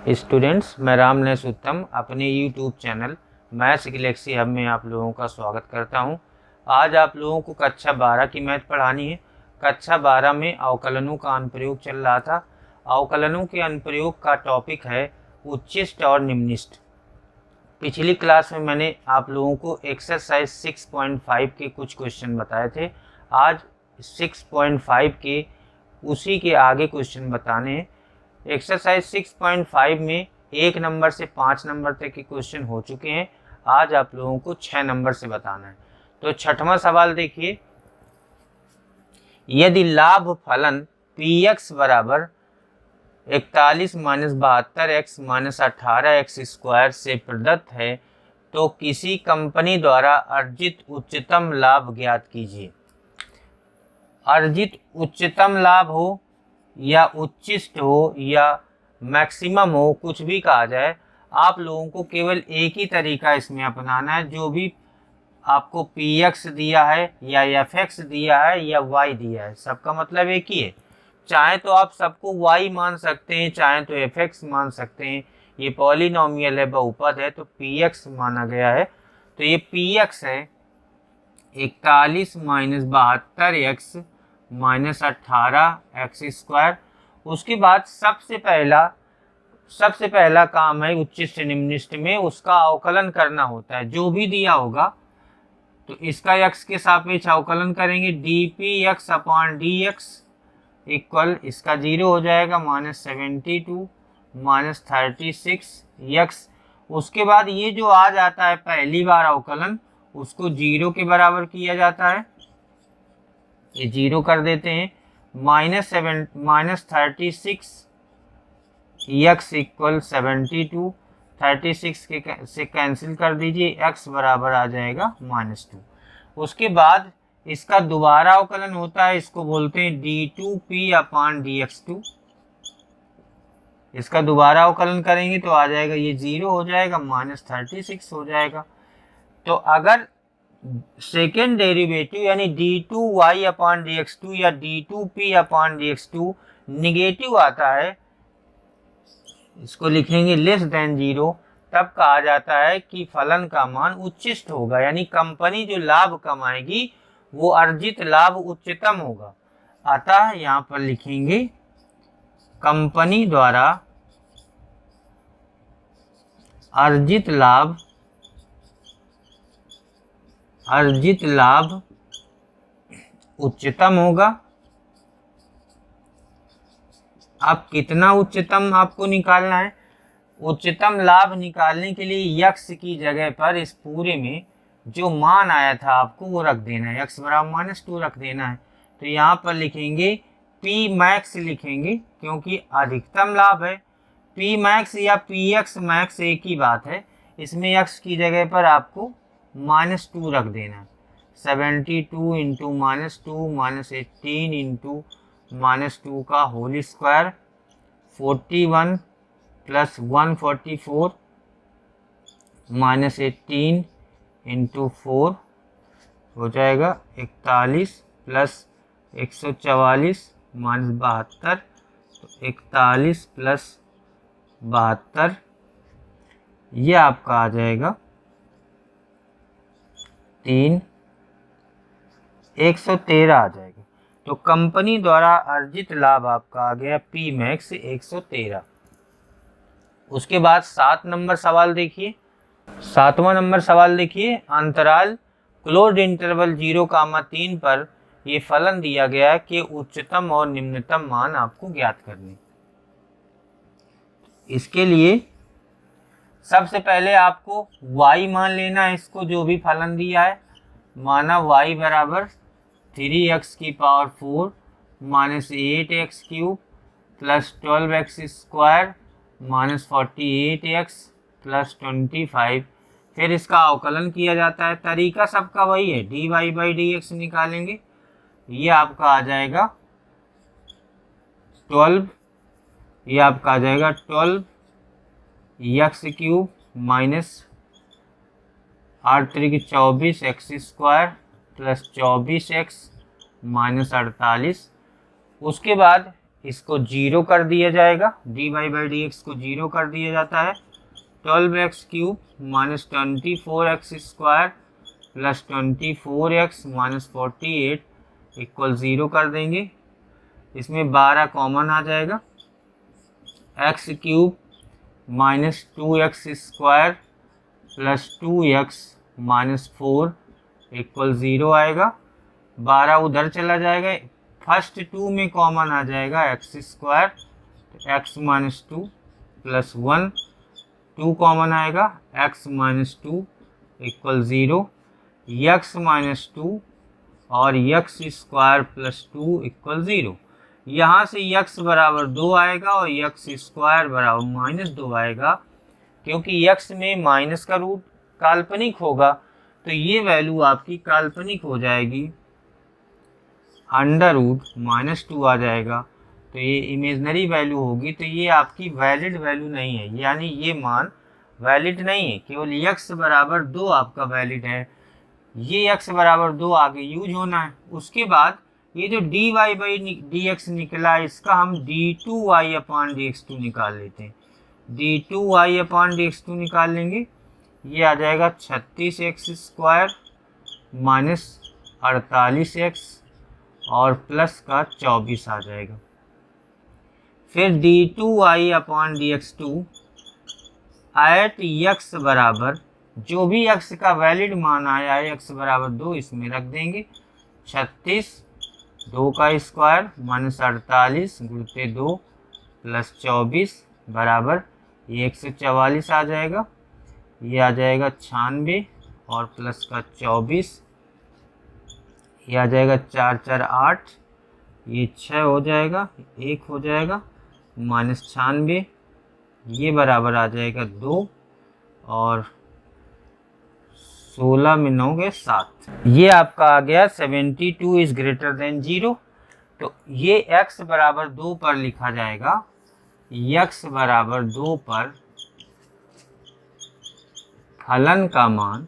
Students, मैं रामनेश उत्तम अपने YouTube channel maths Galaxy hub में आप लोगों का स्वागत करता हूं। आज आप लोगों को कक्षा 12 की मैथ पढ़ानी है। कक्षा 12 में अवकलनों का अनुप्रयोग चल रहा था। अवकलनों के अनुप्रयोग का टॉपिक है उच्चिष्ट और निम्निष्ट। पिछली क्लास में मैंने आप लोगों को एक्सरसाइज 6.5 के कुछ क्वेश्चन बताए थे। आज 6.5 के उसी के आगे क्वेश्चन बताने हैं। एक्सरसाइज 6.5 में 1 नंबर से 5 नंबर तक के क्वेश्चन हो चुके हैं। आज आप लोगों को 6 नंबर से बताना है। तो छठवां सवाल देखिए, यदि लाभ फलन px बराबर 41 minus 72 x minus 18 x square से प्रदत्त है तो किसी कंपनी द्वारा अर्जित उच्चतम लाभ ज्ञात कीजिए। अर्जित उच्चतम लाभ हो या उच्चिष्ट हो या मैक्सिमम हो, कुछ भी कहा जाए, आप लोगों को केवल एक ही तरीका इसमें अपनाना है। जो भी आपको px दिया है या fx दिया है या y दिया है, सबका मतलब एक ही है। चाहे तो आप सबको y मान सकते हैं, चाहे तो fx मान सकते हैं। ये पॉलिनोमियल है, बहुपद है, तो px माना गया है। तो ये px है 41 minus 72 x minus 18 x square. उसके बाद सबसे पहला काम है उच्चिष्ट निम्निष्ट में उसका अवकलन करना होता है। जो भी दिया होगा तो इसका x के सापेक्ष अवकलन करेंगे, dpx अपॉन dx इक्वल, इसका 0 हो जाएगा, -72 माइनस 36 x। उसके बाद ये जो आ जाता है पहली बार अवकलन, उसको 0 के बराबर किया जाता है। ये 0 कर देते हैं, माइनस 36 x इक्वल 72, 36 से कैंसिल कर दीजिए, x बराबर आ जाएगा -2। उसके बाद इसका दोबारा अवकलन होता है, इसको बोलते हैं d2p अपान dx2। इसका दोबारा अवकलन करेंगे तो आ जाएगा, ये 0 हो जाएगा, -36 हो जाएगा। तो अगर सेकेंड डेरिवेटिव यानी d2y अपान dx2 या d2p अपान dx2 निगेटिव आता है, इसको लिखेंगे लेस देन 0, तब कहा जाता है कि फलन का मान उच्चिष्ट होगा, यानी कंपनी जो लाभ कमाएगी वो अर्जित लाभ उच्चतम होगा। अतः यहाँ पर लिखेंगे कंपनी द्वारा अर्जित लाभ उच्चतम होगा। अब कितना उच्चतम आपको निकालना है? उच्चतम लाभ निकालने के लिए x की जगह पर इस पूरे में जो मान आया था आपको वो रख देना है, x बराबर -2 रख देना है। तो यहाँ पर लिखेंगे p मैक्स लिखेंगे, क्योंकि अधिकतम लाभ है। p मैक्स या px मैक्स एक ही बात है। इसमें x की जगह पर आपको -2 रख देना है। 72 इंटू -2 -18 इंटू -2 का होल स्क्वायर, 41 प्लस 144 -18 इंटू 4 हो जाएगा 41 प्लस 144 -72, तो 41 प्लस 72 ये आपका आ जाएगा 113 आ जाएगा। तो कंपनी द्वारा अर्जित लाभ आपका आ गया p मैक्स 113। उसके बाद 7 नंबर सवाल देखिए। 7वां नंबर सवाल देखिए, अंतराल क्लोज्ड इंटरवल 0,3 पर ये फलन दिया गया है कि उच्चतम और निम्नतम मान आपको ज्ञात करने। इसके लिए सबसे पहले आपको y मान लेना है, इसको जो भी फलन दिया है। माना y बराबर 3x की power 4 minus 8x cube plus 12x square minus 48x plus 25। फिर इसका अवकलन किया जाता है। तरीका सबका वही है, dy/dx निकालेंगे। ये आपका आ जाएगा 12, ये आपका आ जाएगा 12x cube minus 8 3 24 x square plus 24x minus 48। उसके बाद इसको 0 कर दिया जाएगा, dy बाई डी एक्स को 0 कर दिया जाता है। 12x³ minus 24x square plus 24x minus 48 equal 0 कर देंगे। इसमें 12 कॉमन आ जाएगा। x³ minus 2x square plus 2x minus 4 equal 0 आएगा। 12 उधर चला जाएगा, फर्स्ट 2 में कॉमन आ जाएगा x square, x minus 2 plus 1, 2 common आएगा, x minus 2 equal 0, x minus 2 और x स्क्वायर प्लस 2 इक्वल 0। यहाँ से x बराबर 2 आएगा और x स्क्वायर बराबर माइनस 2 आएगा, क्योंकि x में माइनस का रूट काल्पनिक होगा, तो ये वैल्यू आपकी काल्पनिक हो जाएगी, अंडर रूट माइनस 2 आ जाएगा, तो ये इमेजनरी वैल्यू होगी, तो ये आपकी वैलिड वैल्यू नहीं है, यानी ये मान वैलिड नहीं है। केवल x बराबर 2 आपका वैलिड है, ये x बराबर 2 आगे यूज होना है। उसके बाद ये जो dy बाई डी एक्स निकला, इसका हम d2y अपान dx2 निकाल लेते हैं। d2y अपान dx2 निकाल लेंगे, ये आ जाएगा 36x स्क्वायर माइनस 48x और प्लस का 24 आ जाएगा। फिर d2y अपान dx2 एट x बराबर जो भी x का वैलिड मान आया है, x बराबर 2 इसमें रख देंगे। 36 2 का स्क्वायर माइनस 48 गुणित 2 प्लस 24 बराबर ये 144 आ जाएगा। ये आ जाएगा 96 और प्लस का 24, ये आ जाएगा 4 4 8, ये 6 हो जाएगा, 1 हो जाएगा, माइनस 96, ये बराबर आ जाएगा 2 और 16 में 9 के 7। ये आपका आ गया 72 इज ग्रेटर देन 0। तो ये x बराबर 2 पर लिखा जाएगा, x बराबर 2 पर फलन का मान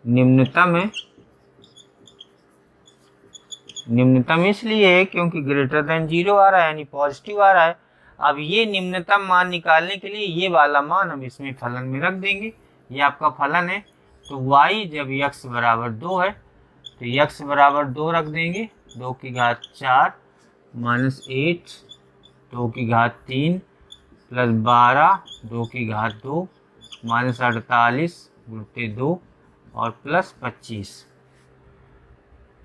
निम्नतम है। निम्नतम इसलिए है क्योंकि ग्रेटर देन 0 आ रहा है, यानी पॉजिटिव आ रहा है। अब ये निम्नतम मान निकालने के लिए ये वाला मान हम इसमें फलन में रख देंगे। ये आपका फलन है, तो y जब x बराबर 2 है तो x बराबर 2 रख देंगे। 2 की घात 4 माइनस 8 2 की घात 3 प्लस 12 2 की घात 2 माइनस 48 गुणित 2 और प्लस 25।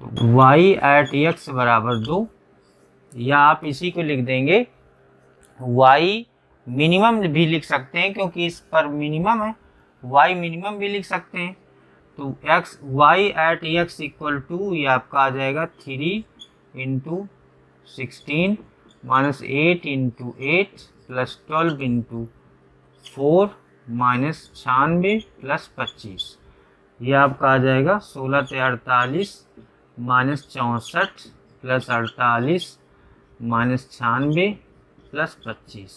तो y एट x बराबर 2, या आप इसी को लिख देंगे y मिनिमम भी लिख सकते हैं क्योंकि इस पर मिनिमम है, y मिनिमम भी लिख सकते हैं। तो y at x equal to ये आपका आ जाएगा 3 into 16 minus 8 into 8 plus 12 into 4 minus 96 plus 25। ये आपका आ जाएगा 16 से 48 माइनस 64 प्लस 48 माइनस 96 प्लस 25।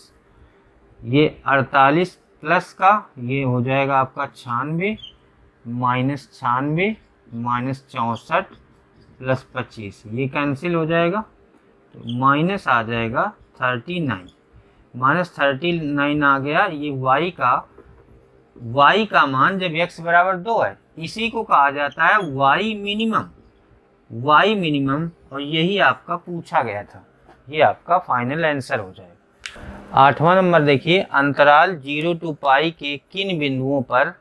ये 48 प्लस का ये हो जाएगा आपका 96 माइनस 96 माइनस 64 प्लस 25, ये कैंसिल हो जाएगा, तो माइनस आ जाएगा 39। माइनस 39 आ गया। ये y का मान जब x बराबर 2 है, इसी को कहा जाता है y मिनिमम, और यही आपका पूछा गया था। ये आपका फाइनल आंसर हो जाएगा। 8वां नंबर देखिए, अंतराल 0 to पाई के किन बिंदुओं पर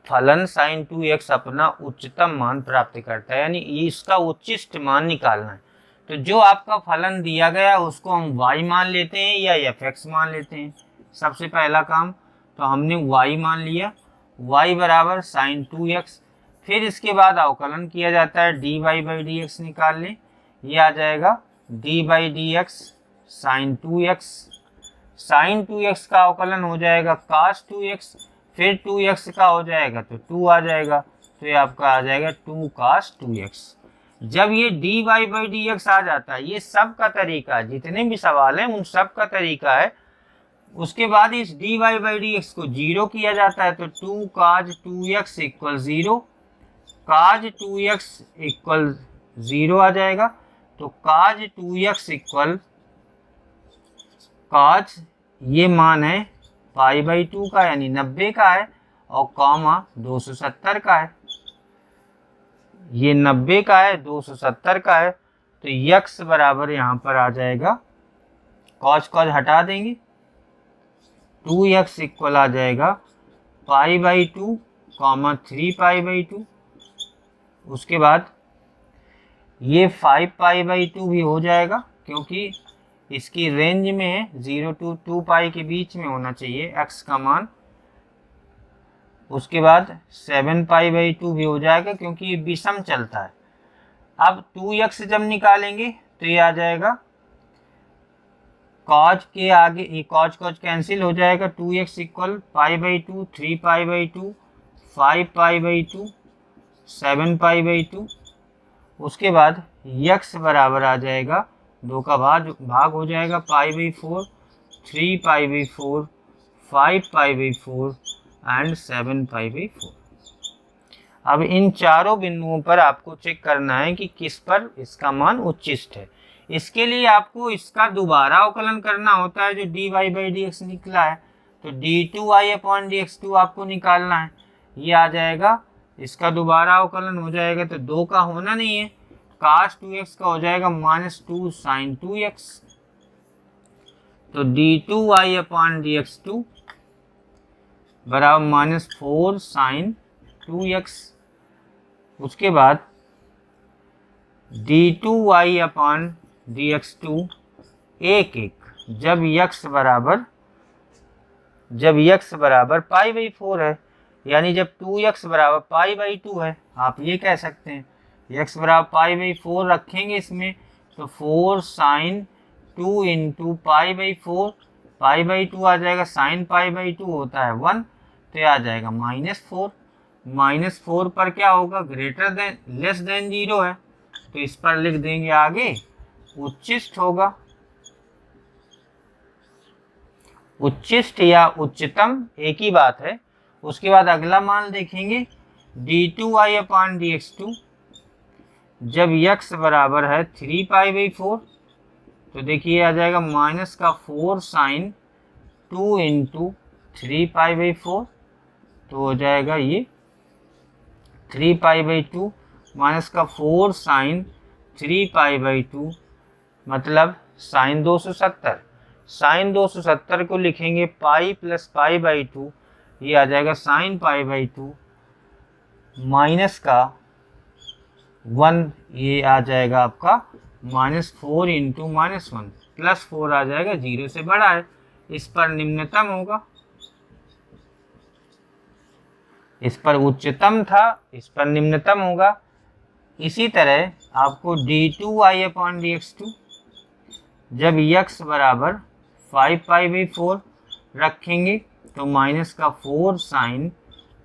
फलन sin 2x अपना उच्चतम मान प्राप्त करता है, यानी इसका उच्चिष्ट मान निकालना है। तो जो आपका फलन दिया गया है उसको हम y मान लेते हैं या fx मान लेते हैं। सबसे पहला काम तो हमने y मान लिया, y बराबर sin 2x, फिर इसके बाद अवकलन किया जाता है, dy बाई डी एक्स निकाल लें। ये आ जाएगा dy by d x sine 2x, sine 2x का अवकलन हो जाएगा cos 2x, फिर 2x का हो जाएगा तो 2 आ जाएगा, तो ये आपका आ जाएगा 2 cos 2x। जब ये dy बाई डी एक्स आ जाता है, ये सब का तरीका, जितने भी सवाल हैं उन सब का तरीका है। उसके बाद इस dy बाई डी एक्स को 0 किया जाता है, तो 2 cos 2x equal 0, cos 2x equal 0 आ जाएगा। तो cos 2x इक्वल cos ये मान है π/2 का यानी 90 का है और कॉमा 270 का है, ये 90 का है 270 का है, तो x बराबर यहाँ पर आ जाएगा, cos cos हटा देंगे, 2x इक्वल आ जाएगा π/2 कॉमा 3π/2। उसके बाद ये 5π/2 भी हो जाएगा क्योंकि इसकी रेंज में है 0 to 2π के बीच में होना चाहिए x का मान। उसके बाद 7π/2 भी हो जाएगा क्योंकि ये विषम चलता है। अब 2x जब निकालेंगे तो ये आ जाएगा, cos के आगे ये cos cos कैंसिल हो जाएगा, 2x इक्वल π/2 3π/2 5π/2 7π/2। उसके बाद x बराबर आ जाएगा, 2 का भाग हो जाएगा π/4 3π/4 5π/4 एंड 7π/4। अब इन चारों बिंदुओं पर आपको चेक करना है कि किस पर इसका मान उच्चिष्ट है। इसके लिए आपको इसका दोबारा अवकलन करना होता है, जो dy/dx निकला है तो d2y/dx2 आपको निकालना है, ये आ जाएगा, इसका दोबारा अवकलन हो जाएगा तो 2 का होना नहीं है, cos 2x का हो जाएगा -2 sin 2x, तो d2y/dx2 बराबर -4 sin 2x। उसके बाद d2y/dx2 1 जब x बराबर π/4 है, यानी जब 2x बराबर π/2 है, आप ये कह सकते हैं x बराबर π/4 रखेंगे इसमें तो 4 sin 2 इंटू π/4, π/2 आ जाएगा, sin π/2 होता है 1, तो ये आ जाएगा -4। -4 पर क्या होगा, ग्रेटर देन लेस देन 0 है, तो इस पर लिख देंगे आगे उच्चिष्ट होगा। उच्चिष्ट या उच्चतम एक ही बात है। उसके बाद अगला मान देखेंगे, d2y/dx2 जब x बराबर है 3π/4, तो देखिए आ जाएगा -4 sin 2 इंटू 3π/4, तो हो जाएगा ये 3π/2 -4 sin 3π/2 मतलब sin 270। sin 270 को लिखेंगे पाई प्लस π/2, ये आ जाएगा sin π/2 माइनस का 1, ये आ जाएगा आपका -4 इंटू -1 प्लस 4 आ जाएगा, 0 से बड़ा है, इस पर निम्नतम होगा, इस पर उच्चतम था, इस पर निम्नतम होगा। इसी तरह आपको d2y/dx2 जब x बराबर 5π/4 रखेंगे तो -4 sin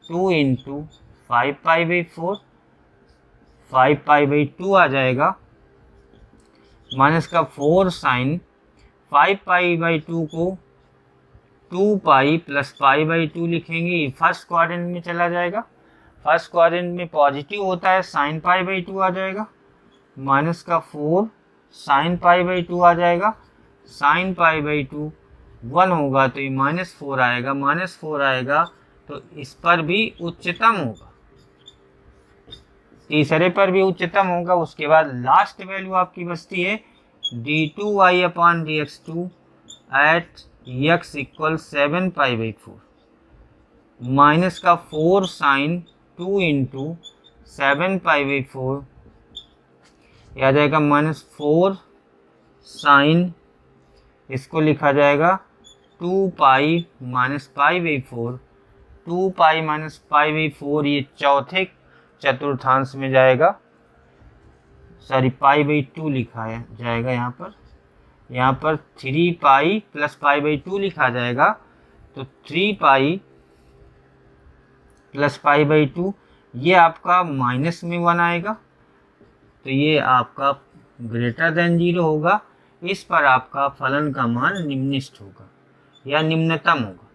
2 इंटू 5π/4 5π/2 आ जाएगा, -4 sin 5π/2 को 2π प्लस π/2 लिखेंगे, ये फर्स्ट क्वाड्रेंट में चला जाएगा, फर्स्ट क्वाड्रेंट में पॉजिटिव होता है, sin π/2 आ जाएगा, -4 sin π/2 आ जाएगा, sin π/2 1 होगा तो ये -4 आएगा, -4 आएगा तो इस पर भी उच्चतम होगा, तीसरे पर भी उच्चतम होगा। उसके बाद लास्ट वैल्यू आपकी बचती है d2y/dx2 at x equal 7π/4 -4 sin 2 into 7π/4, यह आ जाएगा -4 sin, इसको लिखा जाएगा 2π -π/4, 2π -π/4 ये चौथे चतुर्थांश में जाएगा, सॉरी π/2 लिखा जाएगा, यहाँ पर 3π प्लस π/2 लिखा जाएगा, तो 3π प्लस π/2 ये आपका माइनस में 1 आएगा, तो ये आपका ग्रेटर देन 0 होगा, इस पर आपका फलन का मान निम्नलिखित होगा या निम्नतम होगा।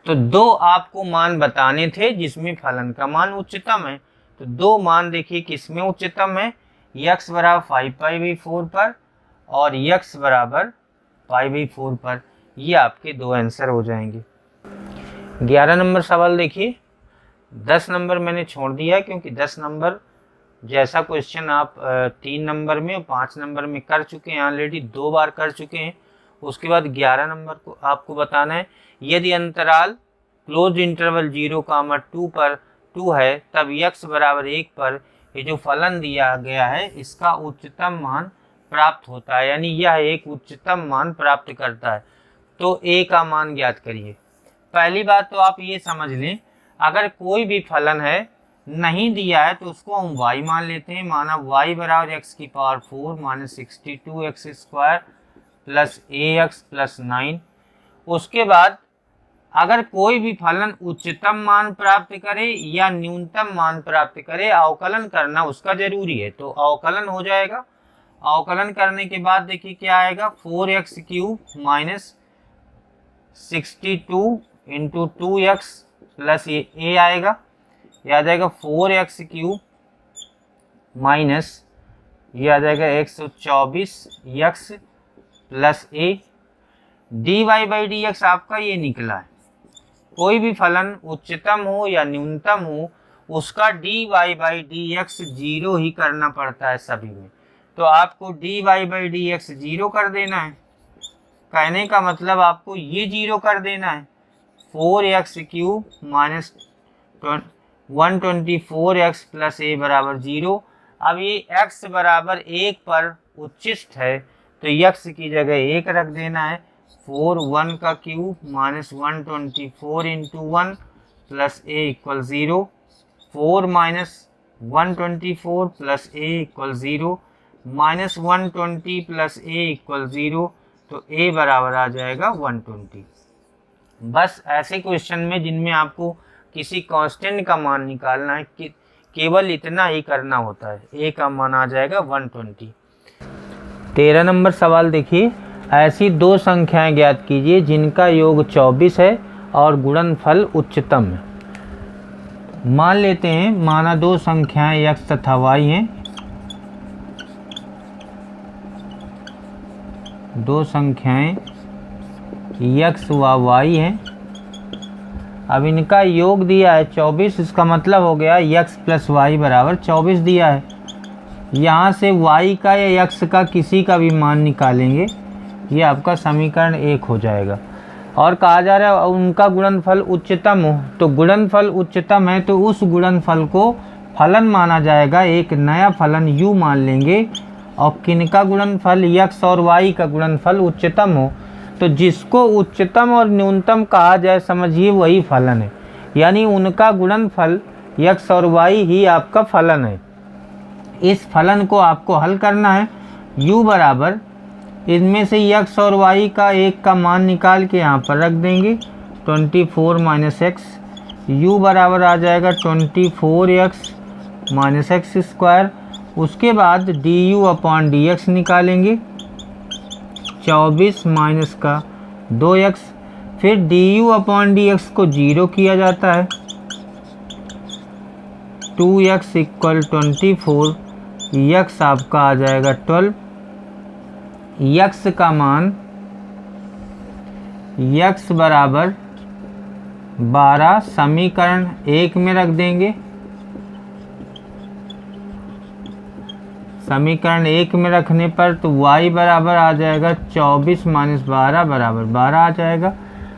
तो दो आपको मान बताने थे जिसमें फलन का मान उच्चतम है, तो दो मान देखिए किसमें उच्चतम है, x बराबर 5π/4 पर और x बराबर π/4 पर। ये आपके दो आंसर हो जाएंगे। 11 नंबर सवाल देखिए। 10 नंबर मैंने छोड़ दिया क्योंकि 10 नंबर जैसा क्वेश्चन आप 3 नंबर में और 5 नंबर में कर चुके हैं, ऑलरेडी 2 बार कर चुके हैं। उसके बाद 11 नंबर को आपको बताना है, यदि अंतराल क्लोज इंटरवल 0,2 पर 2 है तब x बराबर 1 पर ये जो फलन दिया गया है इसका उच्चतम मान प्राप्त होता है, यानी यह एक उच्चतम मान प्राप्त करता है। तो a का मान ज्ञात करिए। पहली बात तो आप ये समझ लें, अगर कोई भी फलन है नहीं दिया है तो उसको हम y मान लेते हैं। माना y बराबर x⁴ minus 62x² plus ax plus 9। उसके बाद अगर कोई भी फलन उच्चतम मान प्राप्त करे या न्यूनतम मान प्राप्त करे, अवकलन करना उसका जरूरी है, तो अवकलन हो जाएगा। अवकलन करने के बाद देखिए क्या आएगा, 4x³ minus 62 into 2x plus ये a आएगा, यह आ जाएगा 4x³ माइनस ये आ जाएगा 124x प्लस a। dy/dx आपका ये निकला है। कोई भी फलन उच्चतम हो या न्यूनतम हो उसका dy/dx 0 ही करना पड़ता है सभी में। तो आपको dy/dx 0 कर देना है। कहने का मतलब आपको ये 0 कर देना है। 4x³ minus 124x plus a बराबर 0। अब ये x बराबर 1 पर उच्चिष्ट है तो x की जगह 1 रख देना है। 4 1 का cube minus 124 into 1 plus a equal 0। 4 minus 124 plus a equal 0 minus 120 plus a equal 0, तो a बराबर आ जाएगा 120। बस ऐसे क्वेश्चन में जिनमें आपको किसी कांस्टेंट का मान निकालना है कि केवल इतना ही करना होता है, a का मान आ जाएगा 120। 13 नंबर सवाल देखिए। ऐसी दो संख्याएं ज्ञात कीजिए जिनका योग 24 है और गुणनफल उच्चतम है। मान लेते हैं, माना दो संख्याएं x तथा y हैं। दो संख्याएं x व y हैं। अब इनका योग दिया है 24, इसका मतलब हो गया x प्लस वाई बराबर 24 दिया है। यहाँ से y का या x का किसी का भी मान निकालेंगे, ये आपका समीकरण 1 हो जाएगा। और कहा जा रहा है उनका गुणनफल उच्चतम हो, तो गुणनफल उच्चतम है तो उस गुणनफल को फलन माना जाएगा, एक नया फलन u मान लेंगे। और किनका गुणनफल, x और y का गुणनफल उच्चतम हो, तो जिसको उच्चतम और न्यूनतम कहा जाए समझिए वही फलन है, यानी उनका गुणनफल x और y ही आपका फलन है। इस फलन को आपको हल करना है। u बराबर इनमें से x और y का एक का मान निकाल के यहाँ पर रख देंगे, 24 माइनस x। u बराबर आ जाएगा 24x माइनस x²। उसके बाद du/dx निकालेंगे, 24 माइनस का 2x। फिर du/dx को 0 किया जाता है, 2x इक्वल 24, x आपका आ जाएगा 12। x का मान x बराबर 12 समीकरण 1 में रख देंगे। समीकरण 1 में रखने पर तो y बराबर आ जाएगा 24 माइनस 12 बराबर 12 आ जाएगा।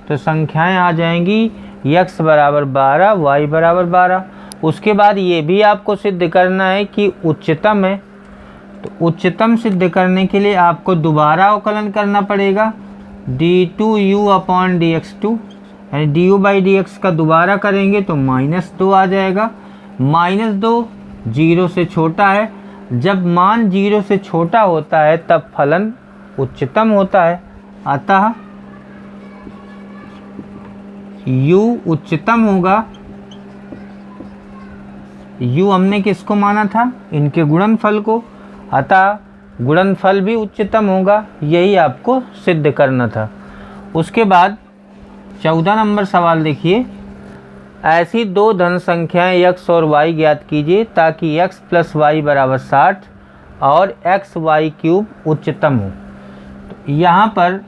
तो संख्याएं आ जाएंगी x बराबर 12, y बराबर 12। उसके बाद ये भी आपको सिद्ध करना है कि उच्चतम है, तो उच्चतम सिद्ध करने के लिए आपको दोबारा अवकलन करना पड़ेगा, d2u/dx2, यानी du/dx का दोबारा करेंगे तो -2 आ जाएगा। -2 0 से छोटा है, जब मान 0 से छोटा होता है तब फलन उच्चतम होता है, अतः u उच्चतम होगा। u हमने किसको माना था, इनके गुणनफल को, अतः गुणनफल भी उच्चतम होगा। यही आपको सिद्ध करना था। उसके बाद 14 नंबर सवाल देखिए। ऐसी दो धन संख्याएं x और y ज्ञात कीजिए ताकि x प्लस वाई बराबर 60 और एक्स वाई क्यूब उच्चतम हो। तो यहाँ पर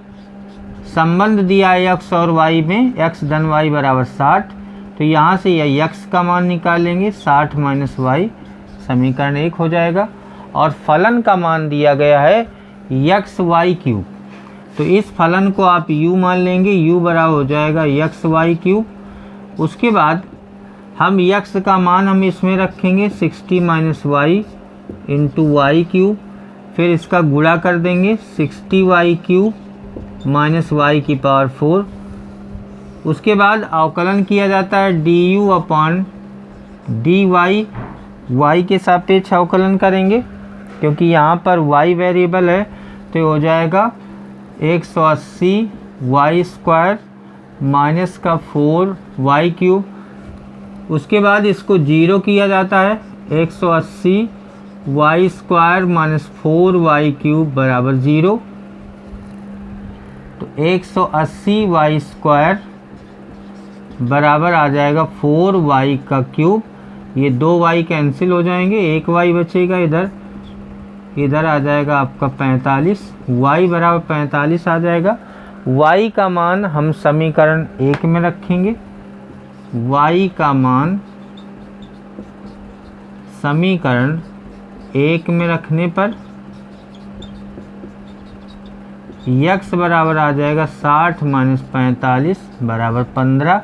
संबंध दिया है x और y में, x धन y बराबर 60। तो यहाँ से यह x का मान निकालेंगे, 60 माइनस वाई, समीकरण 1 हो जाएगा। और फलन का मान दिया गया है एक्स वाई क्यूब, तो इस फलन को आप u मान लेंगे, u बराबर हो जाएगा एक्स वाई क्यूब। उसके बाद हम x का मान हम इसमें रखेंगे 60 minus y into y cube, फिर इसका गुणा कर देंगे 60 वाई क्यूब माइनस वाई की पावर 4। उसके बाद अवकलन किया जाता है du upon d y, y के सापेक्ष अवकलन करेंगे क्योंकि यहाँ पर y वेरिएबल है। तो हो जाएगा 180 वाई स्क्वायर माइनस का 4 वाई क्यूब। उसके बाद इसको जीरो किया जाता है, 180 y square minus 4 y cube बराबर 0। तो 180 वाई स्क्वायर बराबर आ जाएगा 4 वाई का क्यूब। ये 2 वाई कैंसिल हो जाएंगे, 1 वाई बचेगा, इधर आ जाएगा आपका 45, y बराबर 45 आ जाएगा। y का मान हम समीकरण 1 में रखेंगे, y का मान समीकरण 1 में रखने पर x बराबर आ जाएगा 60 माइनस 45 बराबर 15।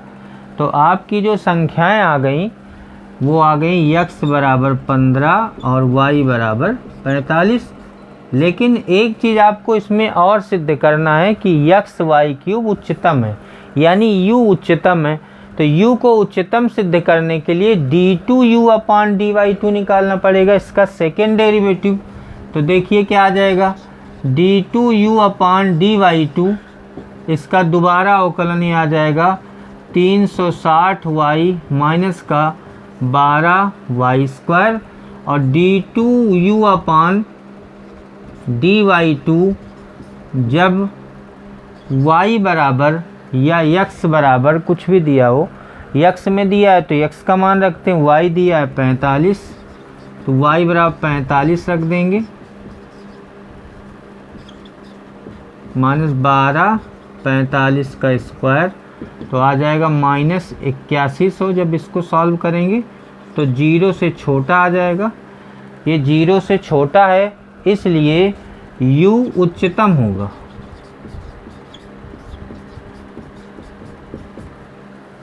तो आपकी जो संख्याएं आ गई वो आ गई x बराबर 15 और y बराबर 45। लेकिन एक चीज़ आपको इसमें और सिद्ध करना है कि एक्स वाई क्यूब उच्चतम है, यानी u उच्चतम है। तो u को उच्चतम सिद्ध करने के लिए d2u अपॉन dy2 निकालना पड़ेगा, इसका सेकेंड डेरिवेटिव। तो देखिए क्या आ जाएगा, d2u अपॉन dy2, इसका दोबारा अवकलन ही आ जाएगा 360 वाई माइनस का 12 वाई स्क्वायर। और d2u अपॉन dy2 जब y बराबर या x बराबर कुछ भी दिया हो, x में दिया है तो x का मान रखते हैं, y दिया है 45 तो y बराबर 45 रख देंगे, माइनस 12 45 का स्क्वायर तो आ जाएगा माइनस 8100। जब इसको सॉल्व करेंगे तो 0 से छोटा आ जाएगा, ये 0 से छोटा है इसलिए u उच्चतम होगा।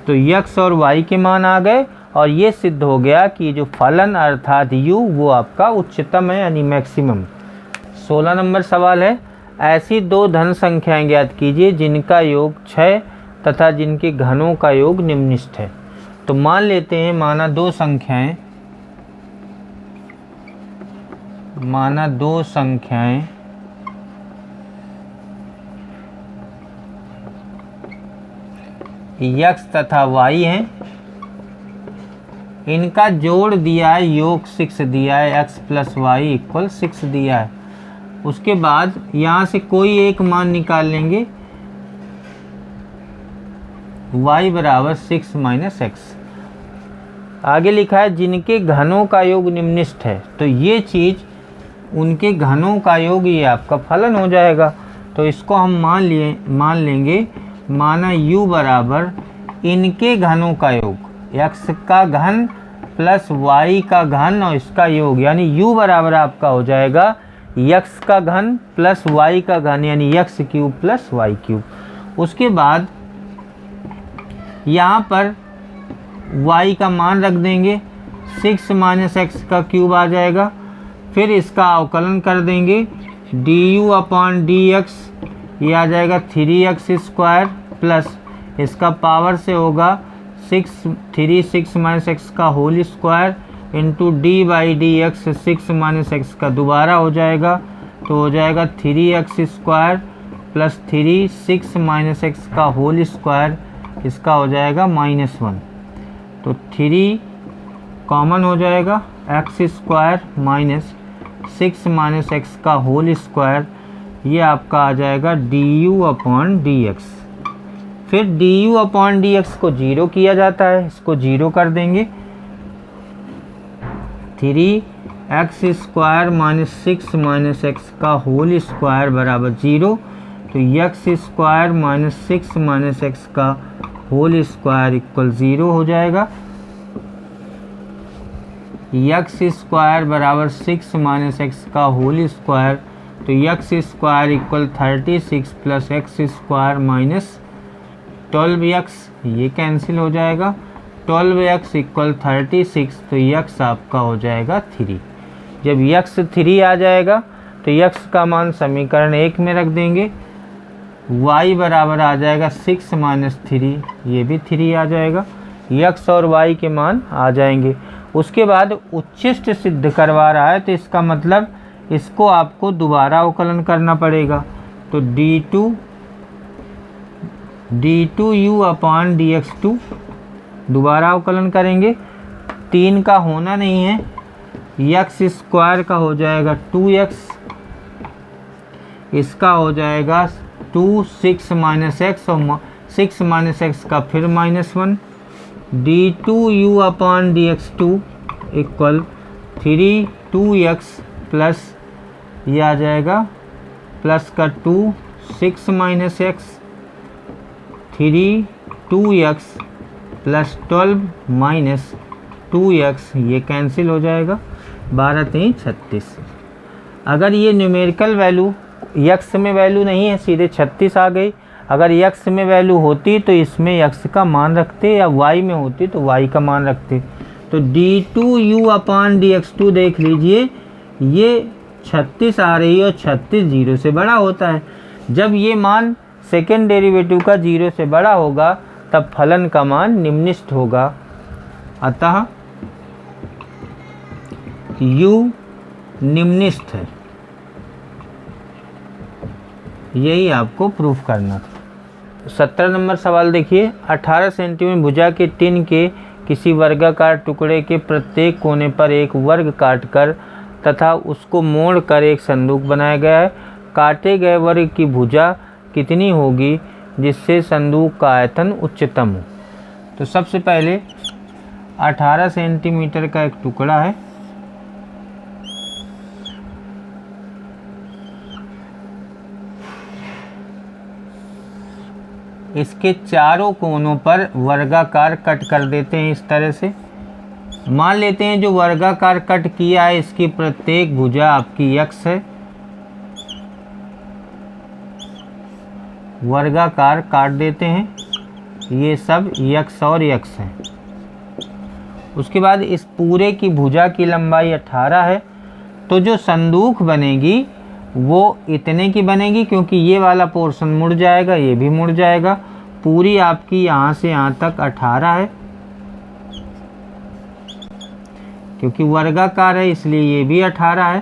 तो x और y के मान आ गए और ये सिद्ध हो गया कि जो फलन अर्थात u वो आपका उच्चतम है यानी मैक्सिमम। 16 नंबर सवाल है, ऐसी दो धन संख्याएं ज्ञात कीजिए जिनका योग 6 तथा जिनके घनों का योग निम्नलिखित है। तो मान लेते हैं माना दो संख्याएं x तथा y हैं, इनका जोड़ दिया है, योग 6 दिया है, x प्लस वाई इक्वल 6 दिया है। उसके बाद यहाँ से कोई एक मान निकाल लेंगे, y बराबर 6 माइनस एक्स। आगे लिखा है जिनके घनों का योग निम्नलिखित है, तो ये चीज़ उनके घनों का योग ये आपका फलन हो जाएगा। तो इसको हम मान लेंगे, माना u बराबर इनके घनों का योग, x का घन प्लस y का घन और इसका योग, यानी u बराबर आपका हो जाएगा x का घन प्लस y का घन यानी x cube plus y cube. उसके बाद यहाँ पर y का मान रख देंगे, 6 माइनस एक्स का क्यूब आ जाएगा। फिर इसका अवकलन कर देंगे, du अपॉन dx, ये आ जाएगा 3x स्क्वायर प्लस इसका पावर से होगा 6 माइनस एक्स का whole square into d by d x, 6 minus x का दोबारा हो जाएगा तो हो जाएगा 3x square plus 6 minus x का होल स्क्वायर, इसका हो जाएगा -1। तो 3 कॉमन हो जाएगा, x square minus 6 minus x का होल स्क्वायर, ये आपका आ जाएगा du अपॉन dx। फिर du/dx को 0 किया जाता है, इसको 0 कर देंगे। 3x² माइनस 6 माइनस एक्स का होल स्क्वायर बराबर 0। तो x² माइनस 6 माइनस एक्स का होल स्क्वायर इक्वल 0 हो जाएगा। x² बराबर 6 माइनस एक्स का होल स्क्वायर, तो x² equal 36 plus x² minus 12x, ये कैंसिल हो जाएगा। 12x इक्वल 36, तो x आपका हो जाएगा 3। जब x 3 आ जाएगा तो x का मान समीकरण 1 में रख देंगे। y बराबर आ जाएगा 6 माइनस 3, ये भी 3 आ जाएगा। x और y के मान आ जाएंगे। उसके बाद उच्छिष्ट सिद्ध करवा रहा है, तो इसका मतलब इसको आपको दोबारा अवकलन करना पड़ेगा। तो d2u/dx2 दोबारा अवकलन करेंगे। 3 का होना नहीं है, x² का हो जाएगा 2x, इसका हो जाएगा 2 6 माइनस एक्स और 6 माइनस एक्स का फिर -1। d2u/dx2 इक्वल 3 2x प्लस ये आ जाएगा प्लस का 2 6 minus x 3 2x plus 12 minus 2x, ये कैंसिल हो जाएगा। 12 3 36। अगर ये न्यूमेरिकल वैल्यू x में वैल्यू नहीं है, सीधे 36 आ गई। अगर x में वैल्यू होती तो इसमें x का मान रखते, या y में होती तो y का मान रखते। तो d2u/dx2 देख लीजिए, ये 36 आ रही है और 36 0 से बड़ा होता है। जब ये मान सेकेंड डेरिवेटिव का 0 से बड़ा होगा तब फलन का मान निम्नलिखित होगा। अतः u निम्नलिखित है, यही आपको प्रूफ करना था। 17 नंबर सवाल देखिए। 18 सेंटीमीटर भुजा के टिन के किसी वर्गाकार टुकड़े के प्रत्येक कोने पर एक वर्ग काटकर तथा उसको मोड़कर एक संदूक बनाया गया है। काटे गए वर्ग की भुजा कितनी होगी जिससे संदूक का आयतन उच्चतम हो। तो सबसे पहले 18 सेंटीमीटर का एक टुकड़ा है, इसके चारों कोनों पर वर्गाकार कट कर देते हैं इस तरह से। मान लेते हैं जो वर्गाकार कट किया है इसकी प्रत्येक भुजा आपकी x है। वर्गाकार काट देते हैं, ये सब x और x है। उसके बाद इस पूरे की भुजा की लंबाई 18 है, तो जो संदूक बनेगी वो इतने की बनेगी, क्योंकि ये वाला पोर्शन मुड़ जाएगा, ये भी मुड़ जाएगा। पूरी आपकी यहाँ से यहाँ तक 18 है, क्योंकि वर्गाकार है इसलिए ये भी 18 है।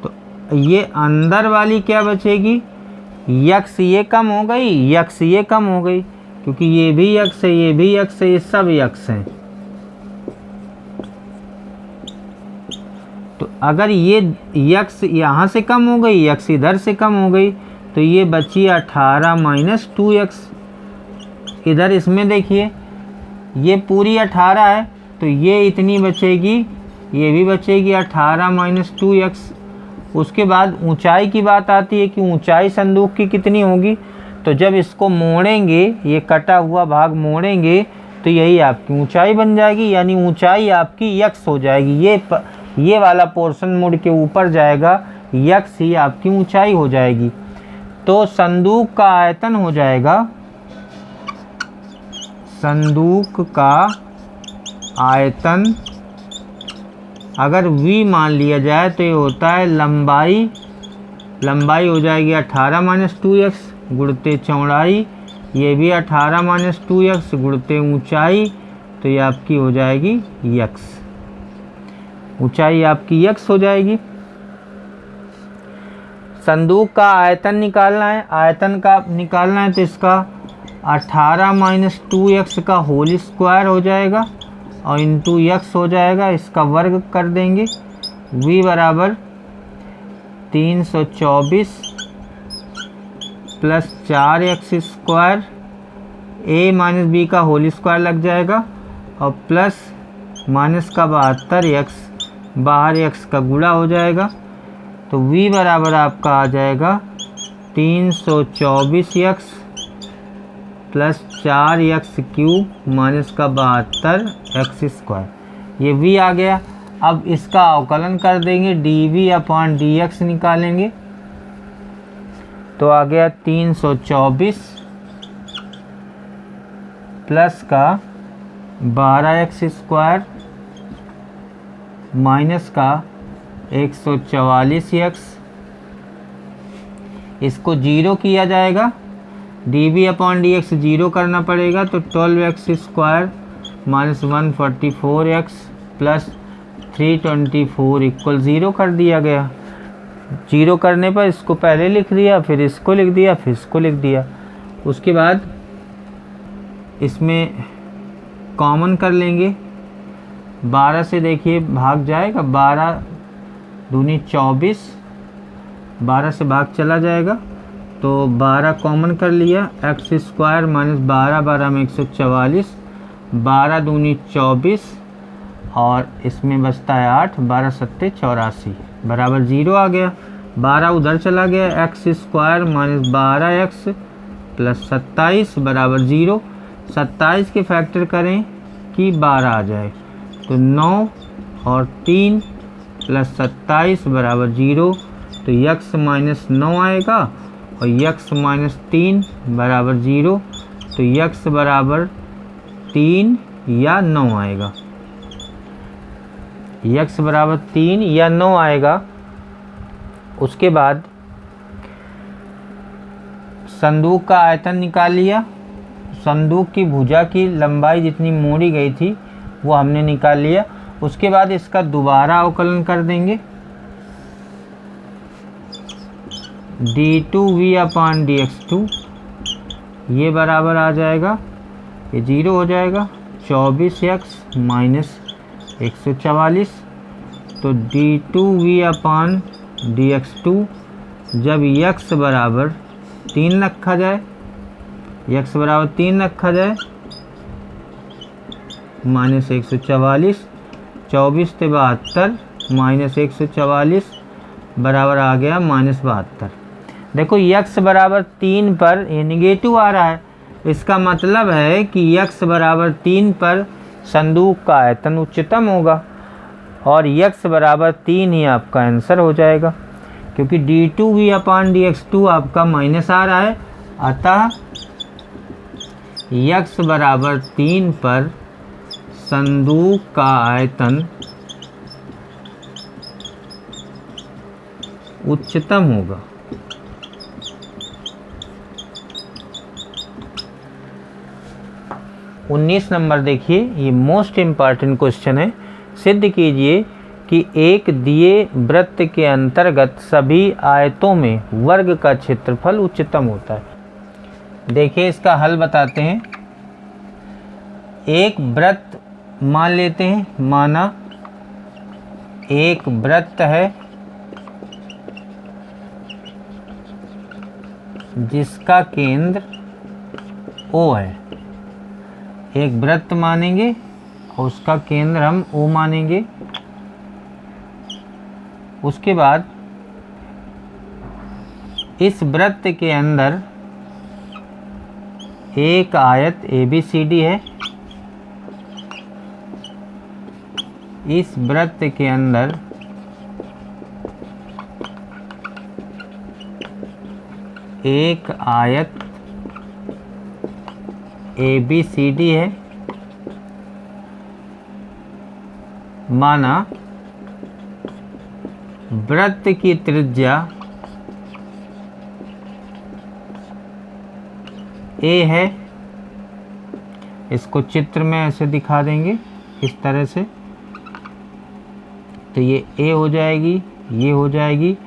तो ये अंदर वाली क्या बचेगी, x ये कम हो गई, x ये कम हो गई, क्योंकि ये भी x है, ये भी x है, ये सब x है। तो अगर ये x यहाँ से कम हो गई, x इधर से कम हो गई, तो ये बची 18 माइनस 2x। इधर इसमें देखिए ये पूरी 18 है, तो ये इतनी बचेगी, ये भी बचेगी 18 माइनस 2x। उसके बाद ऊंचाई की बात आती है कि ऊंचाई संदूक की कितनी होगी। तो जब इसको मोड़ेंगे, ये कटा हुआ भाग मोड़ेंगे, तो यही आपकी ऊंचाई बन जाएगी, यानी ऊंचाई आपकी x हो जाएगी। ये वाला पोर्शन मुड़ के ऊपर जाएगा, x ही आपकी ऊंचाई हो जाएगी। तो संदूक का आयतन हो जाएगा, संदूक का आयतन अगर v मान लिया जाए तो ये होता है लंबाई हो जाएगी 18 माइनस 2x गुणते चौड़ाई, ये भी 18 माइनस 2x गुणते ऊंचाई, तो ये आपकी हो जाएगी x, ऊंचाई आपकी x हो जाएगी। संदूक का आयतन निकालना है, आयतन का निकालना है तो इसका 18 माइनस 2x का होल स्क्वायर हो जाएगा और इंटू x हो जाएगा, इसका वर्ग कर देंगे। v बराबर 324 plus 4x square a minus b का होल स्क्वायर लग जाएगा और प्लस माइनस का 72x, बाहर x का गुणा हो जाएगा। तो v बराबर आपका आ जाएगा 324x plus 4x cube minus का 72x स्क्वायर, ये v आ गया। अब इसका अवकलन कर देंगे, dv अपॉन dx निकालेंगे तो आ गया 324 प्लस का 12x स्क्वायर माइनस का 144x, इसको जीरो किया जाएगा, dv अपॉन dx जीरो करना पड़ेगा तो 12x square minus 144x plus 324 equal zero कर दिया गया। जीरो करने पर इसको पहले लिख दिया, फिर इसको लिख दिया, फिर इसको लिख दिया। उसके बाद इसमें कॉमन कर लेंगे, 12 से देखिए भाग जाएगा, 12 दूनी 24, 12 से भाग चला जाएगा तो 12 कॉमन कर लिया, x स्क्वायर माइनस 12, 12 में 144, 12 दूनी 24 और इसमें बचता है 8, 12 सत्ते 84 बराबर ज़ीरो आ गया। 12 उधर चला गया, x square minus 12x plus 27 बराबर ज़ीरो। 27 के फैक्टर करें कि 12 आ जाए तो 9 और 3 प्लस 27 बराबर ज़ीरो, तो x माइनस 9 आएगा और x माइनस 3 बराबर ज़ीरो, तो x बराबर 3 या 9 आएगा, x बराबर 3 या 9 आएगा। उसके बाद संदूक का आयतन निकाल लिया, संदूक की भुजा की लंबाई जितनी मोड़ी गई थी वो हमने निकाल लिया। उसके बाद इसका दोबारा अवकलन कर देंगे, d2v अपॉन dx2, ये बराबर आ जाएगा, ये जीरो हो जाएगा, 24x माइनस 144, तो d2v अपॉन dx2 जब x बराबर 3 रखा जाए, x बराबर 3 रखा जाए माइनस 144, 24 से 72 माइनस 144 बराबर आ गया माइनस 72। देखो x बराबर 3 पर ये निगेटिव आ रहा है, इसका मतलब है कि x बराबर 3 पर संदूक का आयतन उच्चतम होगा और x बराबर 3 ही आपका आंसर हो जाएगा, क्योंकि d2v अपॉन dx2 आपका माइनस आ रहा है। अतः x बराबर 3 पर संदूक का आयतन उच्चतम होगा। उन्नीस नंबर देखिए, ये मोस्ट इम्पॉर्टेंट क्वेश्चन है। सिद्ध कीजिए कि एक दिए वृत्त के अंतर्गत सभी आयतों में वर्ग का क्षेत्रफल उच्चतम होता है। देखिए इसका हल बताते हैं। एक वृत्त मान लेते हैं, माना एक वृत्त है जिसका केंद्र O है, एक वृत्त मानेंगे और उसका केंद्र हम O मानेंगे। उसके बाद इस वृत्त के अंदर एक आयत ABCD है, इस वृत्त के अंदर एक आयत ABCD है। माना वृत्त की त्रिज्या A है, इसको चित्र में ऐसे दिखा देंगे इस तरह से, तो ये A हो जाएगी, ये हो जाएगी,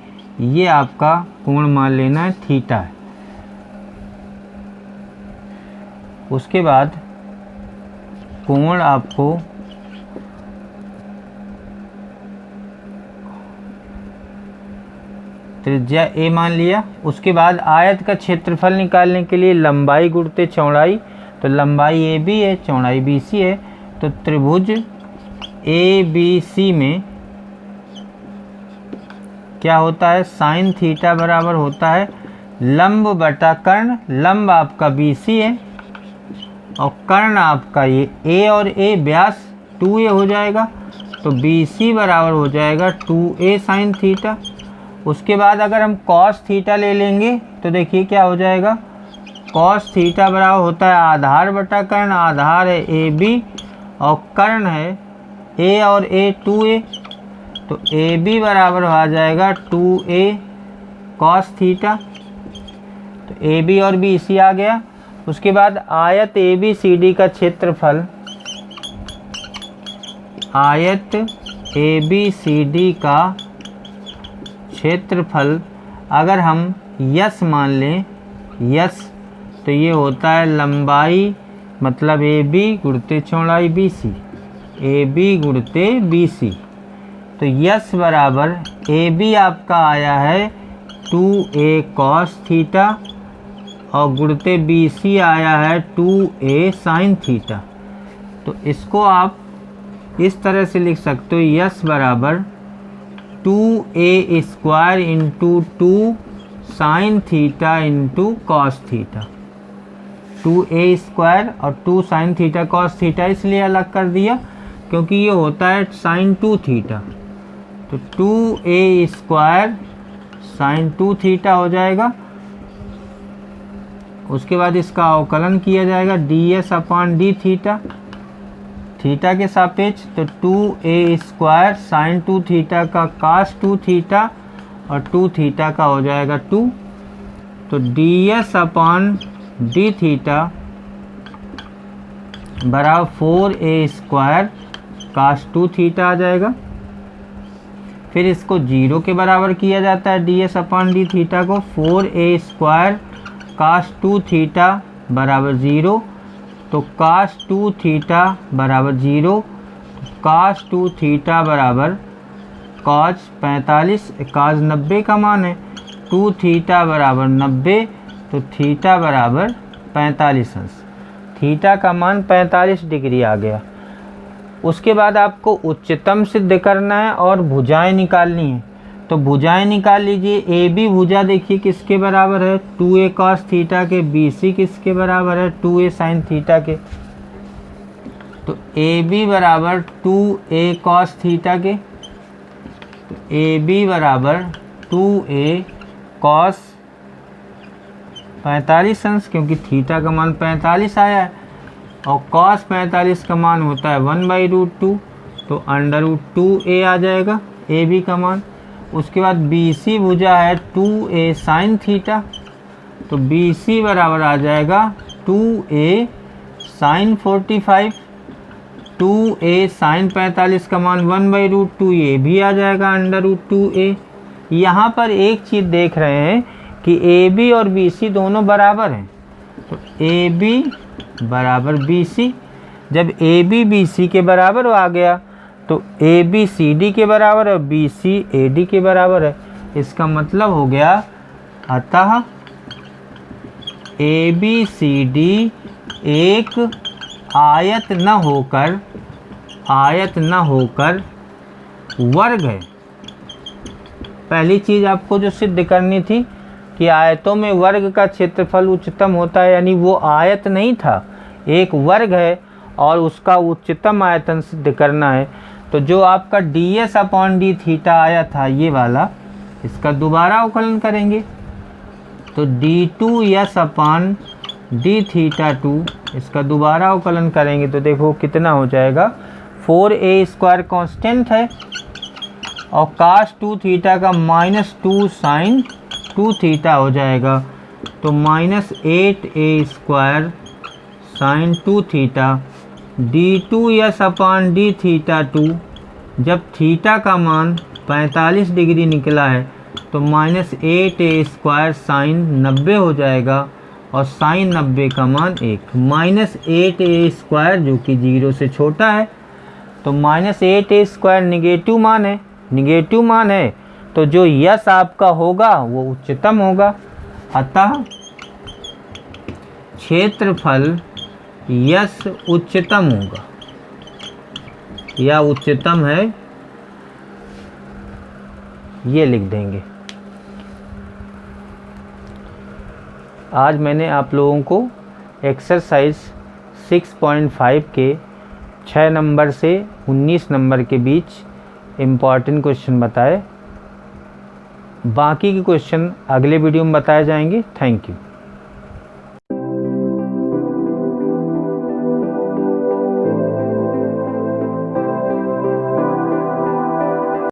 ये आपका कोण मान लेना है थीटा है। उसके बाद कोण आपको त्रिज्या A मान लिया। उसके बाद आयत का क्षेत्रफल निकालने के लिए लंबाई गुणित चौड़ाई तो लंबाई ए बी है, चौड़ाई बी सी है। तो त्रिभुज ए बी सी में क्या होता है, साइन थीटा बराबर होता है लंब बटा कर्ण। लंब आपका बी सी है और कर्ण आपका ये ए और ए व्यास 2a हो जाएगा। तो बी सी बराबर हो जाएगा 2a साइन थीटा। उसके बाद अगर हम कॉस थीटा ले लेंगे तो देखिए क्या हो जाएगा, कॉस थीटा बराबर होता है आधार बटा कर्ण। आधार है ए बी और कर्ण है ए और ए 2a। तो ए बी बराबर आ जाएगा 2a कॉस थीटा। तो ए बी और बी सी आ गया। उसके बाद आयत ए बी सी डी का क्षेत्रफल, आयत ए बी सी डी का क्षेत्रफल अगर हम यस मान लें, यस, तो ये होता है लंबाई मतलब ए बी गुणित चौड़ाई बी सी, ए बी गुणित बी सी। तो यस बराबर ए बी आपका आया है 2a कॉस थीटा और गुणित बी सी आया है 2a साइन थीटा। तो इसको आप इस तरह से लिख सकते हो, यस बराबर 2a square into 2 sine theta into cos theta. 2a square और 2 साइन थीटा कॉस थीटा इसलिए अलग कर दिया क्योंकि ये होता है साइन 2 थीटा। तो 2a स्क्वायर साइन 2 थीटा हो जाएगा। उसके बाद इसका अवकलन किया जाएगा ds अपान डी थीटा, थीटा के सापेक्ष। तो 2a स्क्वायर साइन 2 थीटा का cos 2 थीटा और 2 थीटा का हो जाएगा 2। तो ds अपान डी थीटा बराबर 4a स्क्वायर cos 2 थीटा आ जाएगा। फिर इसको 0 के बराबर किया जाता है ds अपान डी थीटा को। 4a स्क्वायर cos 2 थीटा बराबर 0। तो cos 2 थीटा बराबर 0। cos 2 थीटा बराबर cos 45, cos 90 का मान है। 2 थीटा बराबर 90, तो थीटा बराबर 45 अंश। थीटा का मान 45 डिग्री आ गया। उसके बाद आपको उच्चतम सिद्ध करना है और भुजाएं निकालनी है। तो भुजाएं निकाल लीजिए। ए बी भुजा देखिए किसके बराबर है, 2a cos थीटा के। बी सी किसके बराबर है, 2a साइन थीटा के। तो ए बी बराबर 2a cos थीटा के। तो ए बी बराबर 2a cos 45 अंश, क्योंकि थीटा का मान 45 आया है और cos 45 का मान होता है 1/√2। तो √2a आ जाएगा ए बी का मान। उसके बाद बी सी भुजा है 2a साइन थीटा। तो बी सी बराबर आ जाएगा 2a साइन 45। 2a साइन 45 का मान 1/√2, ये भी आ जाएगा √2a। यहाँ पर एक चीज़ देख रहे हैं कि ए बी और बी सी दोनों बराबर हैं। तो ए बी बराबर बी सी, जब ए बी बी सी के बराबर आ गया तो ए बी सी डी के बराबर है, बी सी ए डी के बराबर है। इसका मतलब हो गया अतः ए बी सी डी एक आयत न होकर वर्ग है। पहली चीज़ आपको जो सिद्ध करनी थी कि आयतों में वर्ग का क्षेत्रफल उच्चतम होता है, यानी वो आयत नहीं था, एक वर्ग है और उसका उच्चतम आयतन सिद्ध करना है। तो जो आपका ds अपॉन डी थीटा आया था ये वाला, इसका दोबारा अवकलन करेंगे। तो d2s अपॉन डी थीटा 2, इसका दोबारा अवकलन करेंगे तो देखो कितना हो जाएगा। 4a स्क्वायर कांस्टेंट है और cos 2 थीटा का -2 साइन 2 थीटा हो जाएगा। तो -8a square sine 2 theta d2s upon D theta 2। जब थीटा का मान 45 डिग्री निकला है तो -8a स्क्वायर साइन 90 हो जाएगा और साइन 90 का मान 1। -8a स्क्वायर जो कि 0 से छोटा है, तो -8a स्क्वायर निगेटिव मान है, तो जो यस आपका होगा वो उच्चतम होगा। अतः क्षेत्रफल यस उच्चतम होगा या उच्चतम है, ये लिख देंगे। आज मैंने आप लोगों को एक्सरसाइज 6.5 के 6 नंबर से 19 नंबर के बीच इम्पॉर्टेंट क्वेश्चन बताए। बाकी के क्वेश्चन अगले वीडियो में बताए जाएंगे। Thank you.